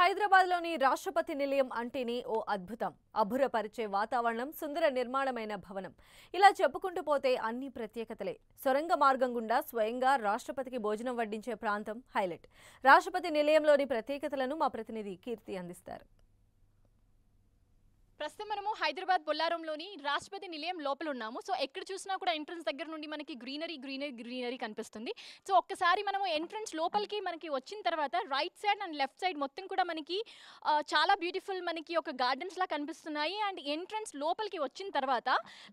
హైదరాబాద్లోని రాష్ట్రపతి నిలయం అంటేనే ఓ అద్భుతం. అబ్బురపరిచే వాతావరణం, సుందర నిర్మాణమైన భవనం. ఇలా చెప్పుకుంటూ పోతే అన్ని ప్రత్యేకతలే. సొరంగ మార్గం గుండా స్వయంగా రాష్ట్రపతికి భోజనం వడ్డించే ప్రాంతం హైలైట్. రాష్ట్రపతి నిలయంలోని ప్రత్యేకతలను మా ప్రతినిధి కీర్తి అందిస్తారు. ప్రస్తుతం మనము హైదరాబాద్ బొల్లారంలోని రాష్ట్రపతి నిలయం లోపల ఉన్నాము. సో ఎక్కడ చూసినా కూడా ఎంట్రన్స్ దగ్గర నుండి మనకి గ్రీనరీ కనిపిస్తుంది. సో ఒక్కసారి మనము ఎంట్రన్స్ లోపలికి మనకి వచ్చిన తర్వాత right side and left side మొత్తం కూడా మనకి చాలా బ్యూటిఫుల్ మనకి ఒక గార్డెన్స్ లా కనిపిస్తున్నాయి. అండ్ ఎంట్రన్స్ లోపలికి వచ్చిన తర్వాత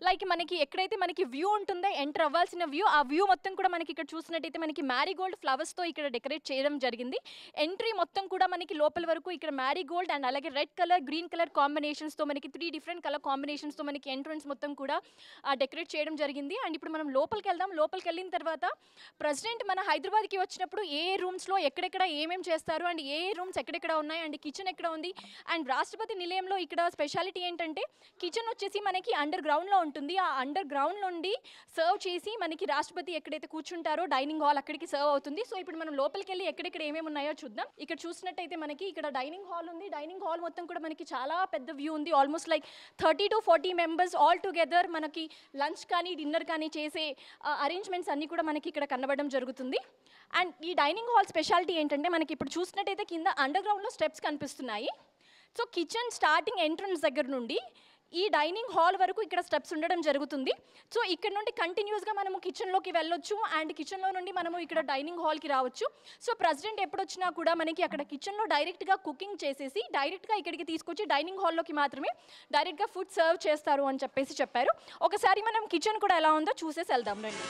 లైక్ మనకి ఎక్కడైతే మనకి వ్యూ ఉంటుందో ఎంటర్ అవ్వాల్సిన వ్యూ, ఆ వ్యూ మొత్తం కూడా మనకి ఇక్కడ చూసినట్టయితే మనకి మ్యారీగోల్డ్ ఫ్లవర్స్తో ఇక్కడ డెకరేట్ చేయడం జరిగింది. ఎంట్రీ మొత్తం కూడా మనకి లోపల వరకు ఇక్కడ మ్యారీగోల్డ్ అండ్ అలాగే రెడ్ కలర్, గ్రీన్ కలర్ కాంబినేషన్స్తో మనకి 3 డిఫరెంట్ కలర్ కాంబినేషన్స్తో మనకి ఎంట్రన్స్ మొత్తం కూడా డెకరేట్ చేయడం జరిగింది. అండ్ ఇప్పుడు మనం లోపలికి వెళ్దాం. లోపలికి వెళ్ళిన తర్వాత ప్రెసిడెంట్ మన హైదరాబాద్కి వచ్చినప్పుడు ఏ రూమ్స్లో ఎక్కడెక్కడ ఏమేమి చేస్తారు అండ్ ఏ రూమ్స్ ఎక్కడెక్కడ ఉన్నాయి అండ్ కిచెన్ ఎక్కడ ఉంది అండ్ రాష్ట్రపతి నిలయంలో ఇక్కడ స్పెషాలిటీ ఏంటంటే కిచెన్ వచ్చేసి మనకి అండర్ గ్రౌండ్లో ఉంటుంది. ఆ అండర్ గ్రౌండ్ నుండి సర్వ్ చేసి మనకి రాష్ట్రపతి ఎక్కడైతే కూర్చుంటారో డైనింగ్ హాల్ అక్కడికి సర్వ్ అవుతుంది. సో ఇప్పుడు మనం లోపలికి వెళ్ళి ఎక్కడెక్కడ ఏమేమి ఉన్నాయో చూద్దాం. ఇక్కడ చూసినట్టయితే మనకి ఇక్కడ డైనింగ్ హాల్ ఉంది. డైనింగ్ హాల్ మొత్తం కూడా మనకి చాలా పెద్ద వ్యూ ఉంది. Almost like 30 to 40 members all together మనకి లంచ్ కానీ డిన్నర్ కానీ చేసే అరేంజ్మెంట్స్ అన్నీ కూడా మనకి ఇక్కడ కనబడడం జరుగుతుంది. అండ్ ఈ డైనింగ్ హాల్ స్పెషాలిటీ ఏంటంటే మనకి ఇప్పుడు చూసినట్టయితే కింద అండర్ గ్రౌండ్లో స్టెప్స్ కనిపిస్తున్నాయి. సో కిచెన్ స్టార్టింగ్ ఎంట్రన్స్ దగ్గర నుండి ఈ డైనింగ్ హాల్ వరకు ఇక్కడ స్టెప్స్ ఉండడం జరుగుతుంది. సో ఇక్కడ నుండి కంటిన్యూస్గా మనము కిచెన్లోకి వెళ్ళొచ్చు అండ్ కిచెన్లో నుండి మనము ఇక్కడ డైనింగ్ హాల్కి రావచ్చు. సో ప్రెసిడెంట్ ఎప్పుడు వచ్చినా కూడా మనకి అక్కడ కిచెన్లో డైరెక్ట్గా కుకింగ్ చేసేసి డైరెక్ట్గా ఇక్కడికి తీసుకొచ్చి డైనింగ్ హాల్లోకి మాత్రమే డైరెక్ట్గా ఫుడ్ సర్వ్ చేస్తారు అని చెప్పారు. ఒకసారి మనం కిచెన్ కూడా ఎలా ఉందో చూసేసి వెళ్దాం రండి.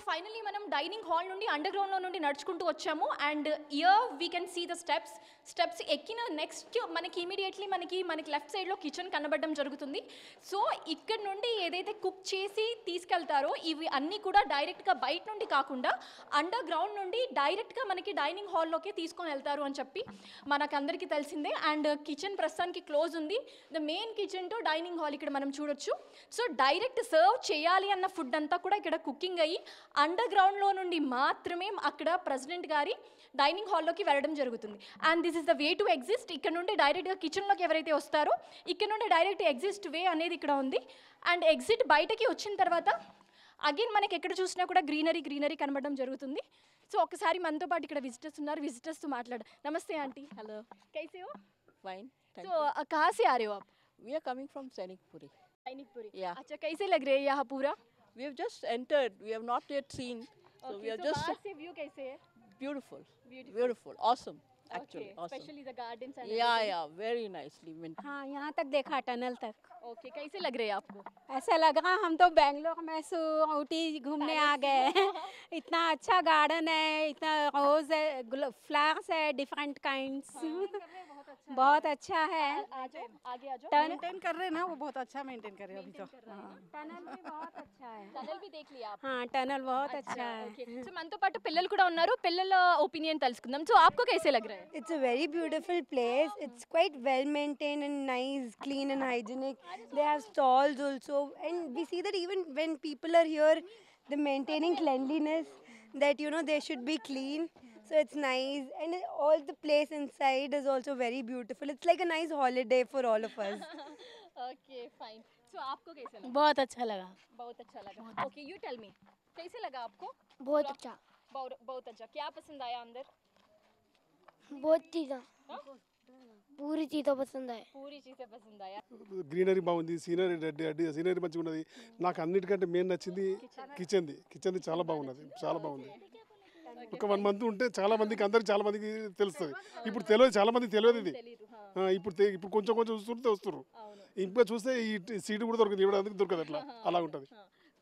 ఫైనలీ మనం డైనింగ్ హాల్ నుండి అండర్ గ్రౌండ్లో నుండి నడుచుకుంటూ వచ్చాము. And here we can see the steps ఎక్కిన నెక్స్ట్ మనకి ఇమీడియట్లీ మనకి లెఫ్ట్ సైడ్లో కిచెన్ కనబడడం జరుగుతుంది. సో ఇక్కడ నుండి ఏదైతే కుక్ చేసి తీసుకెళ్తారో ఇవి అన్నీ కూడా డైరెక్ట్గా బయట నుండి కాకుండా అండర్ గ్రౌండ్ నుండి డైరెక్ట్గా మనకి డైనింగ్ హాల్లోకి తీసుకొని వెళ్తారు అని చెప్పి మనకందరికీ తెలిసిందే. అండ్ కిచెన్ ప్రస్తుతానికి క్లోజ్ ఉంది. The main kitchen to dining hall ఇక్కడ మనం చూడొచ్చు. సో డైరెక్ట్ సర్వ్ చేయాలి అన్న ఫుడ్ అంతా కూడా ఇక్కడ కుకింగ్ అయ్యి అండర్ గ్రౌండ్లో నుండి మాత్రమే అక్కడ ప్రెసిడెంట్ గారి డైనింగ్ హాల్లోకి వెళ్ళడం జరుగుతుంది. And this is the way to exist. ఇక్కడ నుండి డైరెక్ట్గా కిచెన్లోకి ఎవరైతే వస్తారో ఇక్కడ నుండి డైరెక్ట్ ఎగ్జిస్ట్ వే అనేది ఇక్కడ ఉంది. అండ్ ఎగ్జిట్ బయటకి వచ్చిన తర్వాత అగైన్ మనకి ఎక్కడ చూసినా కూడా గ్రీనరీ కనబడడం జరుగుతుంది. సో ఒకసారి మనతో పాటు ఇక్కడ విజిటర్స్ ఉన్నారు. విజిటర్స్తో మాట్లాడు. నమస్తే ఆంటీ. हेलो, कैसे हो? फाइन. तो कहाँ से आ रहे हो आप? We are coming from Sainikpuri. Sainikpuri. Yeah. अच्छा, कैसे लग रहे हैं यहाँ पूरा? We have just entered. We have not yet seen. So we are तो just बाहर से व्यू कैसे है? beautiful, awesome. Actually, Okay, awesome. especially the gardens and Yeah, everything. yeah, very nicely. हाँ, यहाँ तक देखा टनल तक। Okay, कैसे लग रहे हैं आपको? ऐसा लग रहा हम तो बेंगलोर में ऊटी घूमने आ गए हैं। इतना अच्छा गार्डन है, इतना रोज है, फ्लावर्स है डिफरेंट काइंड्स। बहुत अच्छा है। आ जाओ, आगे आ जाओ. मेंटेन कर रहे हैं ना, वो बहुत अच्छा मेंटेन कर रहे हैं अभी तो। टनल भी बहुत अच्छा है। टनल भी देख लिया आप? हाँ, टनल बहुत अच्छा है। Okay. సో మనతో పాటు పిల్లలు కూడా ఉన్నారు. పిల్లల ఒపీనియన్ తెలుసుకుందాం. సో आपको कैसे लग रहा है? It's a very beautiful place. It's quite well maintained and nice, clean and hygienic. They have stalls also, and we see that even when people are here, they're maintaining cleanliness. That they should be clean. So it's nice, and all the place inside is also very beautiful. It's like a nice holiday for all of us. Okay, fine. So आपको कैसे लगा? बहुत अच्छा लगा। बहुत अच्छा लगा. Okay, you tell me. कैसे लगा आपको? बहुत अच्छा, बहुत अच्छा. क्या पसंद आया अंदर? बहुत चीज़ें, पूरी चीज़ें पसंद है। पूरी चीजें पसंद आया. గ్రీనరీ బాగుంది, సీనరీ మంచిగా ఉన్నది. నాకు అన్నిటికంటే మెయిన్ నచ్చింది కిచెన్ది చాలా బాగుంది. ఒక 1 month ఉంటే చాలా మందికి చాలా మందికి తెలుస్తుంది. ఇప్పుడు చాలా మందికి తెలియదు ఇది. ఇప్పుడు కొంచెం వస్తున్నారు. ఇంకా చూస్తే ఈ సీటు కూడా దొరకదు, ఇవ్వడానికి దొరకదు, అలా ఉంటుంది.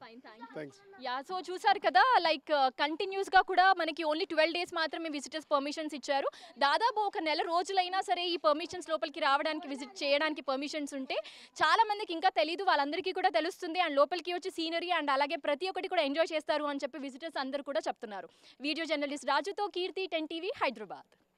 Fine, thanks. యా, సో చూసారు కదా, లైక్ కంటిన్యూస్గా కూడా మనకి ఓన్లీ 12 days మాత్రమే విజిటర్స్ పర్మిషన్స్ ఇచ్చారు. దాదాపు ఒక నెల రోజులైనా సరే ఈ పర్మిషన్స్ లోపలికి రావడానికి విజిట్ చేయడానికి పర్మిషన్స్ ఉంటే చాలా మందికి ఇంకా తెలియదు, వాళ్ళందరికీ కూడా తెలుస్తుంది. అండ్ లోపలికి వచ్చి సీనరీ అండ్ అలాగే ప్రతి ఒక్కటి కూడా ఎంజాయ్ చేస్తారు అని చెప్పి విజిటర్స్ అందరూ కూడా చెప్తున్నారు. వీడియో జర్నలిస్ట్ రాజుతో కీర్తి, 10 TV, హైదరాబాద్.